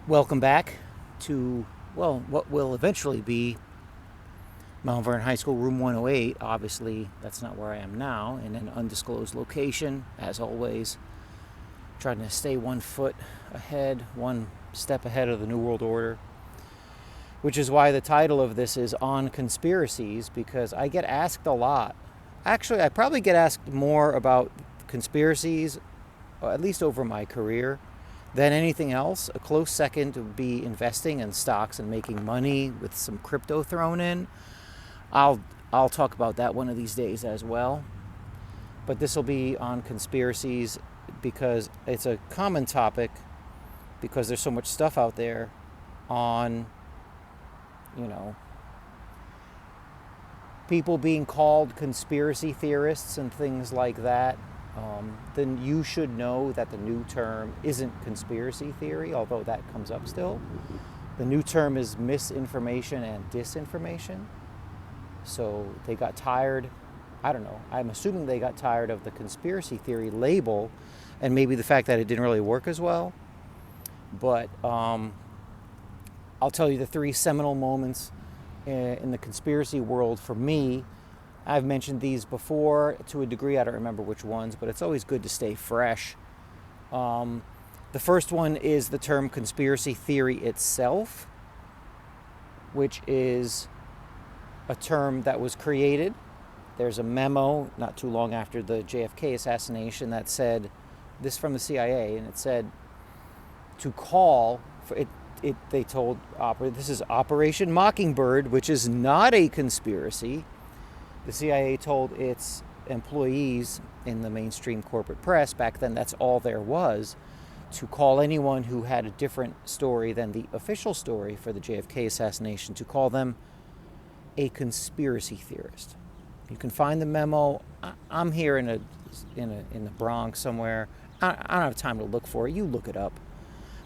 Welcome back to, well, what will eventually be Mount Vernon High School, room 108. Obviously, that's not where I am now, in an undisclosed location, as always. Trying to stay 1 foot ahead, one step ahead of the New World Order. Which is why the title of this is On Conspiracies, because I get asked a lot. Actually, I probably get asked more about conspiracies, at least over my career, than anything else. A close second would be investing in stocks and making money with some crypto thrown in. I'll talk about that one of these days as well. But this will be on conspiracies because it's a common topic, because there's so much stuff out there on, people being called conspiracy theorists and things like that. Then you should know that the new term isn't conspiracy theory, although that comes up still. The new term is misinformation and disinformation. So they got tired, I don't know, I'm assuming they got tired of the conspiracy theory label and maybe the fact that it didn't really work as well. But I'll tell you the three seminal moments in the conspiracy world for me. I've mentioned these before to a degree. I don't remember which ones, but it's always good to stay fresh. The first one is the term conspiracy theory itself, which is a term that was created. There's a memo not too long after the JFK assassination that said, this from the CIA, and it said to call for it. They told this is Operation Mockingbird, which is not a conspiracy. The CIA told its employees in the mainstream corporate press, back then that's all there was, to call anyone who had a different story than the official story for the JFK assassination, to call them a conspiracy theorist. You can find the memo. I'm here in the Bronx somewhere. I don't have time to look for it. You look it up.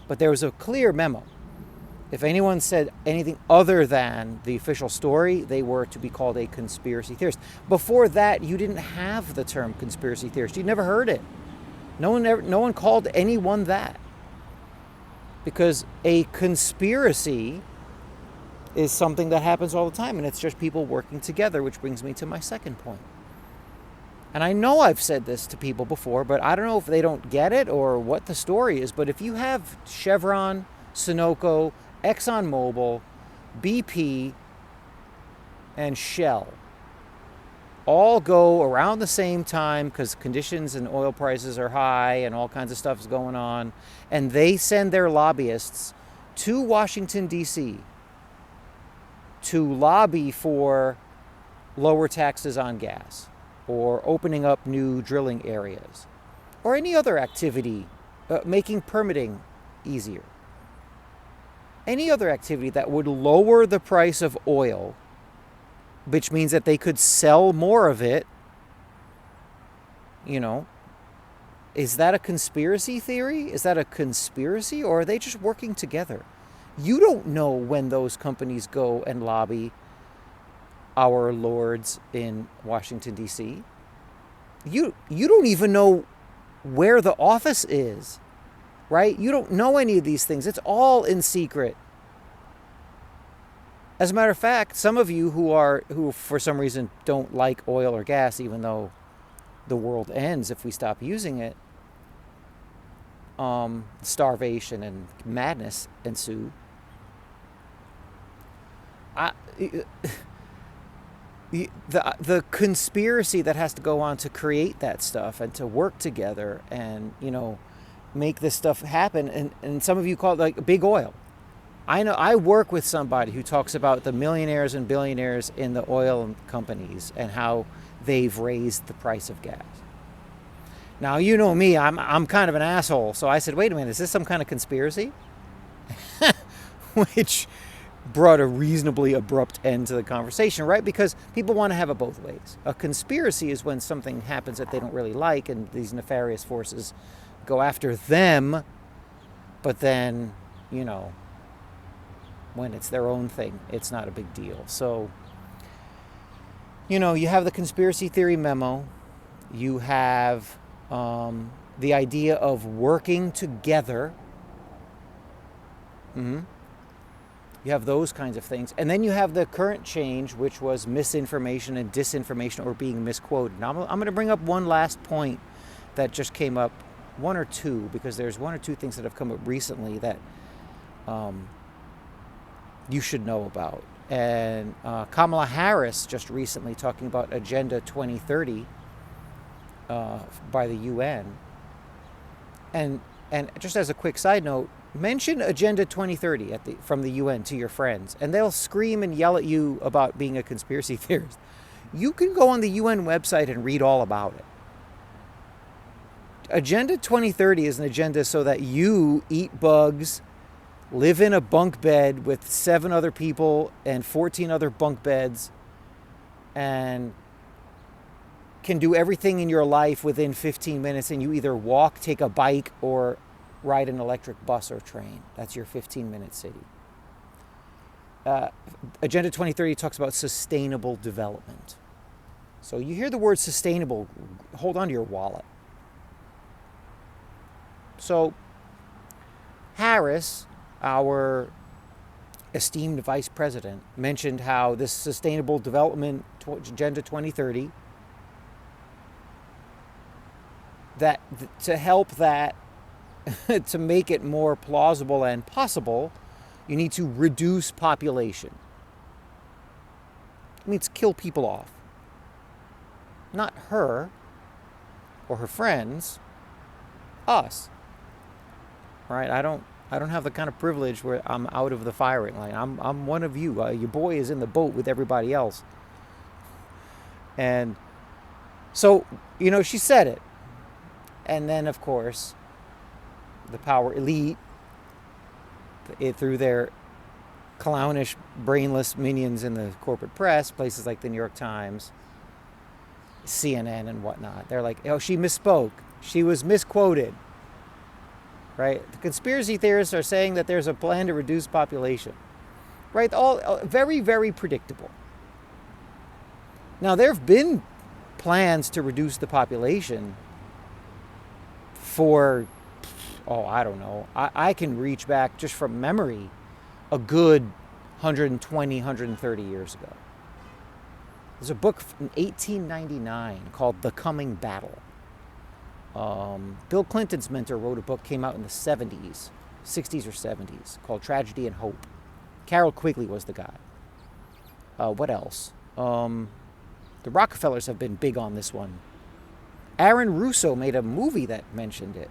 But there was a clear memo. If anyone said anything other than the official story, they were to be called a conspiracy theorist. Before that, you didn't have the term conspiracy theorist. You never heard it. No one called anyone that. Because a conspiracy is something that happens all the time, and it's just people working together, which brings me to my second point. And I know I've said this to people before, but I don't know if they don't get it or what the story is. But if you have Chevron, Sunoco, ExxonMobil, BP, and Shell all go around the same time because conditions and oil prices are high and all kinds of stuff is going on, and they send their lobbyists to Washington, D.C. to lobby for lower taxes on gas or opening up new drilling areas or any other activity, making permitting easier. Any other activity that would lower the price of oil, which means that they could sell more of it, is that a conspiracy theory? Is that a conspiracy, or are they just working together? You don't know when those companies go and lobby our lords in Washington, D.C. You don't even know where the office is. Right? You don't know any of these things. It's all in secret. As a matter of fact, some of you who for some reason don't like oil or gas, even though the world ends if we stop using it, starvation and madness ensue. The conspiracy that has to go on to create that stuff and to work together and, make this stuff happen, and some of you call it like big oil. I know I work with somebody who talks about the millionaires and billionaires in the oil companies and how they've raised the price of gas. Now, you know me, I'm kind of an asshole, so I said, wait a minute, is this some kind of conspiracy? Which brought a reasonably abrupt end to the conversation, right? Because people want to have it both ways. A conspiracy is when something happens that they don't really like and these nefarious forces go after them, but then, when it's their own thing, it's not a big deal. So, you have the conspiracy theory memo. You have the idea of working together. You have those kinds of things. And then you have the current change, which was misinformation and disinformation or being misquoted. Now, I'm going to bring up one last point that just came up, one or two, because there's one or two things that have come up recently that you should know about. And Kamala Harris just recently talking about Agenda 2030 by the UN. And just as a quick side note, mention Agenda 2030 from the UN to your friends, and they'll scream and yell at you about being a conspiracy theorist. You can go on the UN website and read all about it. Agenda 2030 is an agenda so that you eat bugs, live in a bunk bed with 7 other people and 14 other bunk beds, and can do everything in your life within 15 minutes, and you either walk, take a bike, or ride an electric bus or train. That's your 15-minute city. Agenda 2030 talks about sustainable development. So you hear the word sustainable, hold on to your wallet. So Harris, our esteemed vice president, mentioned how this sustainable development Agenda 2030, that to help that, to make it more plausible and possible, you need to reduce population. It means kill people off. Not her or her friends, us. Right? I don't have the kind of privilege where I'm out of the firing line. I'm one of you. Your boy is in the boat with everybody else. And so, she said it. And then, of course, the power elite, through their clownish, brainless minions in the corporate press, places like the New York Times, CNN and whatnot, they're like, oh, she misspoke. She was misquoted. Right? The conspiracy theorists are saying that there's a plan to reduce population. Right? All very, very predictable. Now, there have been plans to reduce the population for, I don't know. I can reach back just from memory a good 120, 130 years ago. There's a book from 1899 called The Coming Battle. Bill Clinton's mentor wrote a book, came out in the 60s or 70s, called Tragedy and Hope. Carroll Quigley was the guy. What else? The Rockefellers have been big on this one. Aaron Russo made a movie that mentioned it.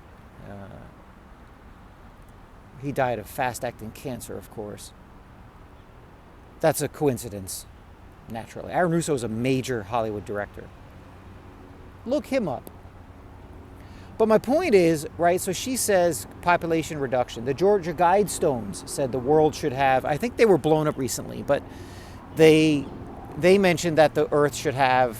He died of fast-acting cancer, of course. That's a coincidence, naturally. Aaron Russo is a major Hollywood director. Look him up. But my point is, right, so she says population reduction. The Georgia Guidestones said the world should have, I think they were blown up recently, but they mentioned that the Earth should have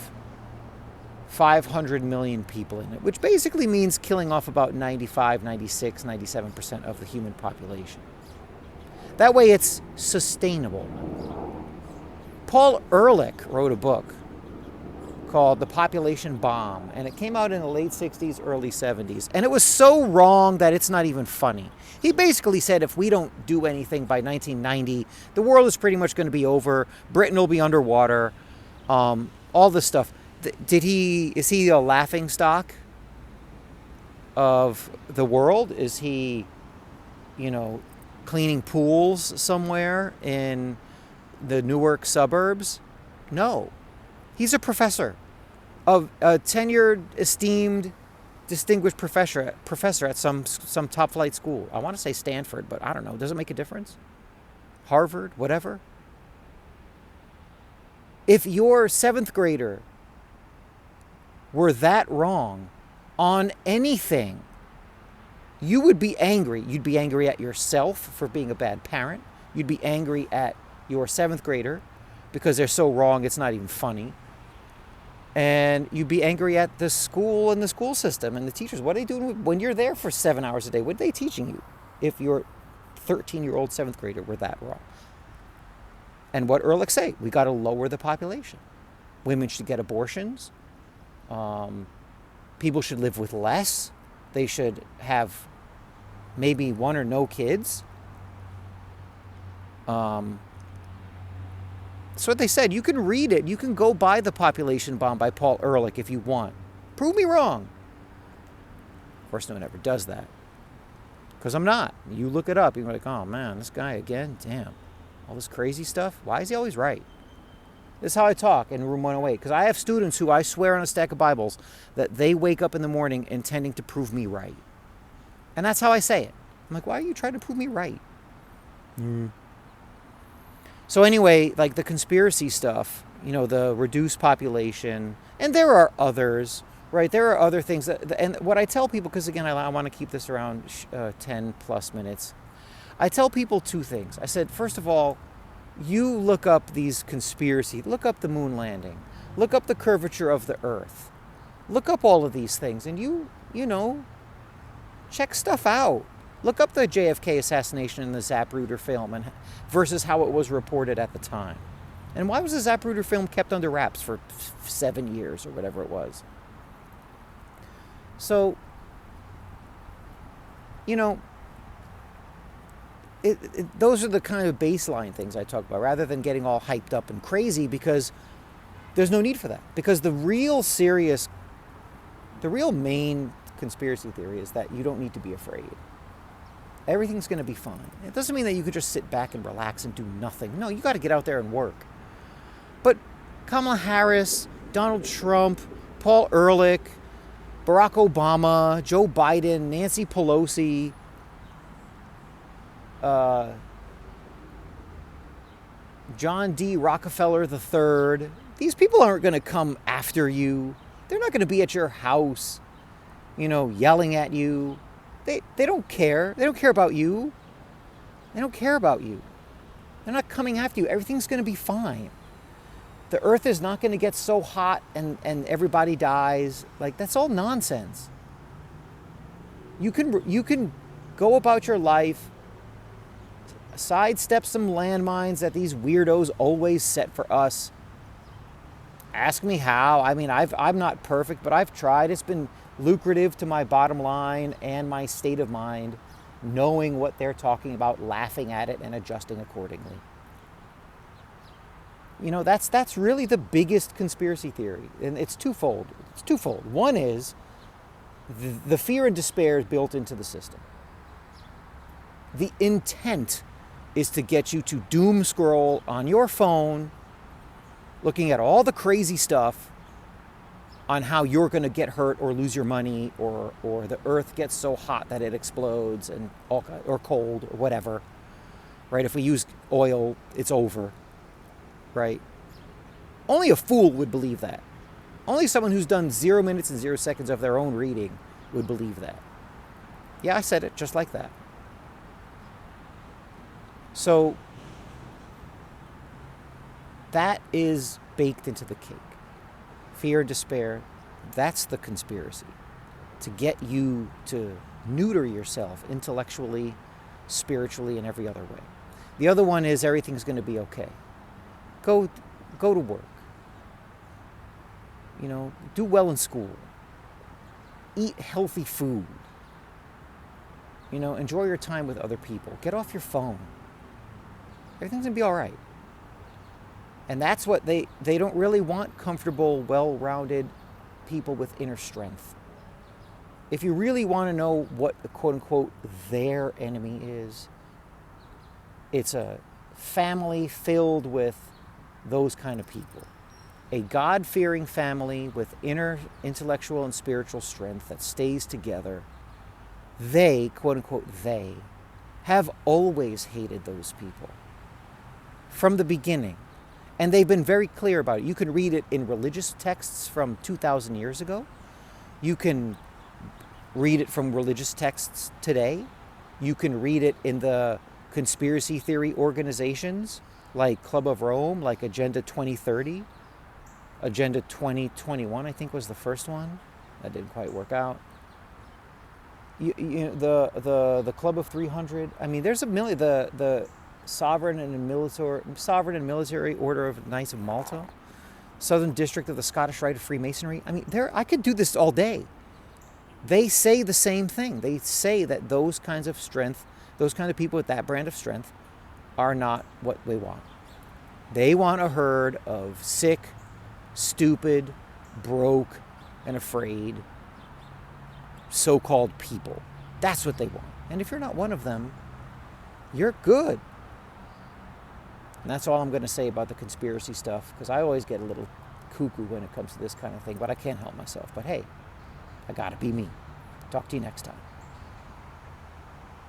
500 million people in it, which basically means killing off about 95, 96, 97% of the human population. That way it's sustainable. Paul Ehrlich wrote a book called The Population Bomb, and it came out in the late 60s, early 70s, and it was so wrong that it's not even funny. He basically said if we don't do anything by 1990, the world is pretty much going to be over, Britain will be underwater, all this stuff. Is he a laughing stock of the world? Is he, cleaning pools somewhere in the Newark suburbs? No. He's a professor, a tenured, esteemed, distinguished professor at some top flight school. I want to say Stanford, but I don't know. Does it make a difference? Harvard, whatever. If your 7th grader were that wrong on anything, you would be angry. You'd be angry at yourself for being a bad parent. You'd be angry at your 7th grader because they're so wrong it's not even funny. And you'd be angry at the school and the school system and the teachers. What are they doing when you're there for 7 hours a day? What are they teaching you if your 13-year-old 7th grader were that wrong? And what Ehrlich say? We got to lower the population. Women should get abortions. People should live with less. They should have maybe one or no kids. That's what they said. You can read it. You can go buy The Population Bomb by Paul Ehrlich if you want. Prove me wrong. Of course, no one ever does that. Because I'm not. You look it up. You're like, oh man, this guy again? Damn. All this crazy stuff? Why is he always right? This is how I talk in room 108. Because I have students who I swear on a stack of Bibles that they wake up in the morning intending to prove me right. And that's how I say it. I'm like, why are you trying to prove me right? So anyway, like the conspiracy stuff, the reduced population, and there are others, right? There are other things and what I tell people, because again, I want to keep this around 10 plus minutes. I tell people two things. I said, first of all, you look up these conspiracy, look up the moon landing, look up the curvature of the earth, look up all of these things, and you check stuff out. Look up the JFK assassination in the Zapruder film versus how it was reported at the time. And why was the Zapruder film kept under wraps for 7 years or whatever it was? So, those are the kind of baseline things I talk about, rather than getting all hyped up and crazy, because there's no need for that. Because the real main conspiracy theory is that you don't need to be afraid. Everything's going to be fine. It doesn't mean that you could just sit back and relax and do nothing. No, you got to get out there and work. But Kamala Harris, Donald Trump, Paul Ehrlich, Barack Obama, Joe Biden, Nancy Pelosi, John D. Rockefeller III, these people aren't going to come after you. They're not going to be at your house, yelling at you. They don't care. They don't care about you. They don't care about you. They're not coming after you. Everything's going to be fine. The earth is not going to get so hot and everybody dies. Like, that's all nonsense. You can go about your life, sidestep some landmines that these weirdos always set for us. Ask me how. I mean, I'm not perfect, but I've tried. It's been lucrative to my bottom line and my state of mind, knowing what they're talking about, laughing at it, and adjusting accordingly. That's really the biggest conspiracy theory, and it's twofold. One is the fear and despair is built into the system. The intent is to get you to doom scroll on your phone, looking at all the crazy stuff on how you're going to get hurt or lose your money, or the earth gets so hot that it explodes, and or cold or whatever, right? If we use oil, it's over, right? Only a fool would believe that. Only someone who's done 0 minutes and 0 seconds of their own reading would believe that. Yeah, I said it just like that. So that is baked into the cake. Fear, despair, that's the conspiracy. To get you to neuter yourself intellectually, spiritually, and every other way. The other one is everything's going to be okay. Go to work. Do well in school. Eat healthy food. Enjoy your time with other people. Get off your phone. Everything's going to be all right. And that's what they don't really want comfortable, well-rounded people with inner strength. If you really want to know what, quote-unquote, their enemy is, it's a family filled with those kind of people. A God-fearing family with inner intellectual and spiritual strength that stays together. They, quote-unquote, they, have always hated those people. From the beginning. And they've been very clear about it. You can read it in religious texts from 2,000 years ago. You can read it from religious texts today. You can read it in the conspiracy theory organizations like Club of Rome, like Agenda 2030. Agenda 2021, I think, was the first one. That didn't quite work out. The Club of 300. I mean, there's a million. The Sovereign and Military Order of Knights of Malta, Southern District of the Scottish Rite of Freemasonry. I mean, I could do this all day. They say the same thing. They say that those kinds of strength, those kind of people with that brand of strength, are not what they want. They want a herd of sick, stupid, broke, and afraid so-called people. That's what they want. And if you're not one of them, you're good. And that's all I'm going to say about the conspiracy stuff, because I always get a little cuckoo when it comes to this kind of thing, but I can't help myself. But hey, I got to be me. Talk to you next time.